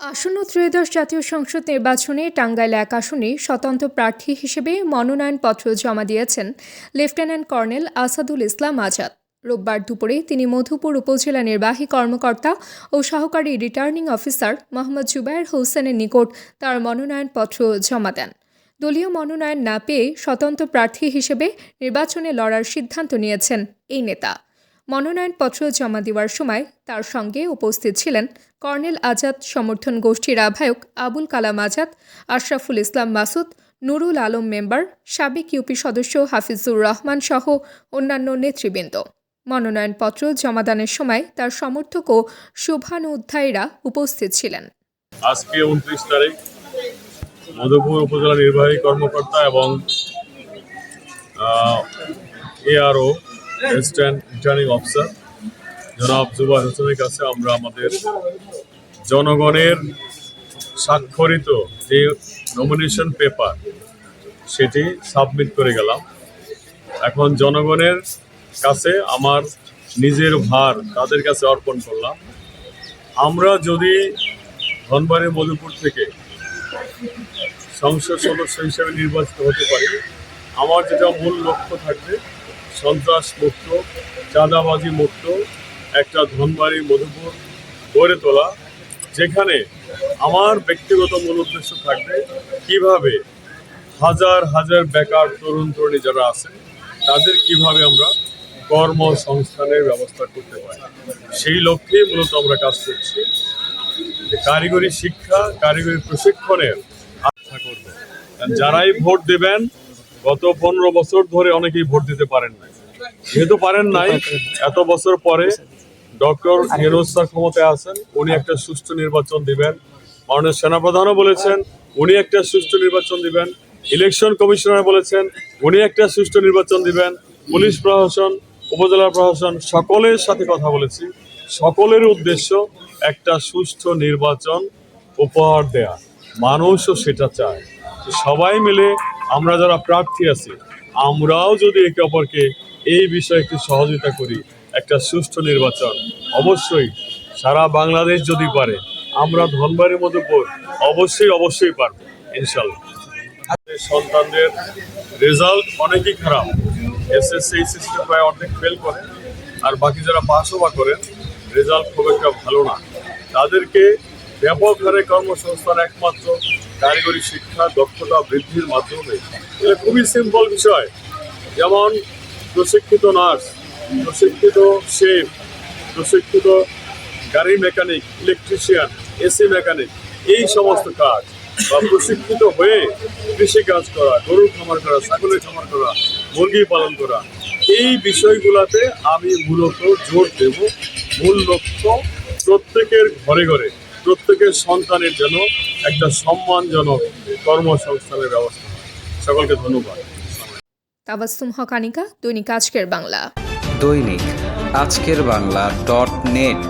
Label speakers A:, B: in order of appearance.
A: আসন্ন ত্রয়োদশ জাতীয় সংসদ নির্বাচনে টাঙ্গাইল এক আসনে স্বতন্ত্র প্রার্থী হিসেবে মনোনয়নপত্র জমা দিয়েছেন লেফটেন্যান্ট কর্নেল আসাদুল ইসলাম আজাদ। রোববার দুপুরে তিনি মধুপুর উপজেলা নির্বাহী কর্মকর্তা ও সহকারী রিটার্নিং অফিসার মোহাম্মদ জুবায়ের হোসেনের নিকট তার মনোনয়নপত্র জমা দেন। দলীয় মনোনয়ন না পেয়ে স্বতন্ত্র প্রার্থী হিসেবে নির্বাচনে লড়ার সিদ্ধান্ত নিয়েছেন এই নেতা। মনোনয়নপত্র জমা দেওয়ার সময় তার সঙ্গে উপস্থিত ছিলেন কর্নেল আজাদ সমর্থন গোষ্ঠীর আহ্বায়ক আবুল কালাম আজাদ, আশরাফুল ইসলাম মাসুদ, নুরুল আলম মেম্বার, সাবেক ইউপি সদস্য হাফিজুর রহমান সহ অন্যান্য নেতৃবৃন্দ। মনোনয়নপত্র জমাদানের সময় তার সমর্থক ও শুভানুধ্যায়ীরা উপস্থিত ছিলেন।
B: আজকে 29 তারিখ মধুপুর উপজেলা নির্বাহী কর্মকর্তা এবং এআরও অ্যাসিস্ট্যান্ট রিটার্নিং অফিসার জনাব জুবায়ের হোসেনের কাছে আমরা আমাদের জনগণের স্বাক্ষরিত যে নমিনেশন পেপার সেটি সাবমিট করে গেলাম। এখন জনগণের কাছে আমার নিজের ভার তাদের কাছে অর্পণ করলাম। আমরা যদি ধনবাড়ী মধুপুর থেকে সংসদ সদস্য হিসেবে নির্বাচিত হতে পারি, আমার যেটা মূল লক্ষ্য থাকবে সন্ত্রাস মুক্ত, চাঁদাবাজি মুক্ত একটা ধনবাড়ী মধুপুর গড়ে তোলা, যেখানে আমার ব্যক্তিগত মূল উদ্দেশ্য থাকবে কিভাবে হাজার হাজার বেকার তরুণ তরুণী যারা আছেন তাদের কিভাবে আমরা কর্মসংস্থানের ব্যবস্থা করতে পারি। সেই লক্ষ্যেই মূলত আমরা কাজ করছি। কারিগরি শিক্ষা, কারিগরি প্রশিক্ষণের আশা করব। যারাই ভোট দেবেন, গত 15 বছর ধরে অনেকেই ভোট দিতে পারেন নাই। যেহেতু পারেন নাই, এত বছর পরে ডক্টর ইউনূস স্যার ক্ষমতায় আছেন, উনি একটা সুষ্ঠু নির্বাচন দিবেন। মাননীয় সেনাপ্রধানও বলেছেন উনি একটা সুষ্ঠু নির্বাচন দিবেন। ইলেকশন কমিশনার বলেছেন উনি একটা সুষ্ঠু নির্বাচন দিবেন। পুলিশ প্রশাসন, উপজেলা প্রশাসন সকলের সাথে কথা বলেছি। সকলের উদ্দেশ্য একটা সুষ্ঠু নির্বাচন উপহার দেয়া। মানুষও সেটা চায়। সবাই মিলে আমরা যারা প্রার্থী আছি, আমরাও যদি একে অপরকে এই বিষয়ে একটু সহযোগিতা করি, একটা সুষ্ঠু নির্বাচন অবশ্যই সারা বাংলাদেশ যদি পারে, আমরা ধনবাড়ী মধুপুর অবশ্যই পারবো ইনশাল্লাহ। সন্তানদের রেজাল্ট অনেকই খারাপ। এসএসসি এইচএসসি প্রায় অর্ধেক ফেল করে, আর বাকি যারা পাসও বা করেন রেজাল্ট খুব একটা ভালো না। তাদেরকে ব্যাপক হারে কর্মসংস্থান একমাত্র কারিগরি শিক্ষা দক্ষতা বৃদ্ধির মাধ্যমে। এটা খুবই সিম্পল বিষয়, যেমন প্রশিক্ষিত নার্স, প্রশিক্ষিত শেফ, প্রশিক্ষিত গাড়ি মেকানিক, ইলেকট্রিশিয়ান, এসি মেকানিক, এই সমস্ত কাজ বা প্রশিক্ষিত হয়ে কৃষি কাজ করা, গরুর খামার করা, ছাগলের খামার করা, মুরগি পালন করা, এই বিষয়গুলোতে আমি মূলত জোর দেব। মূল লক্ষ্য প্রত্যেকের ঘরে ঘরে প্রত্যেকের সন্তানের জন্য একটা সম্মানজনক কর্মসংস্থানের ব্যবস্থা। সকলকে ধন্যবাদ।
A: তাবাসসুম হক আনিকা, দৈনিক আজকের বাংলা।
C: দৈনিক আজকের বাংলা .net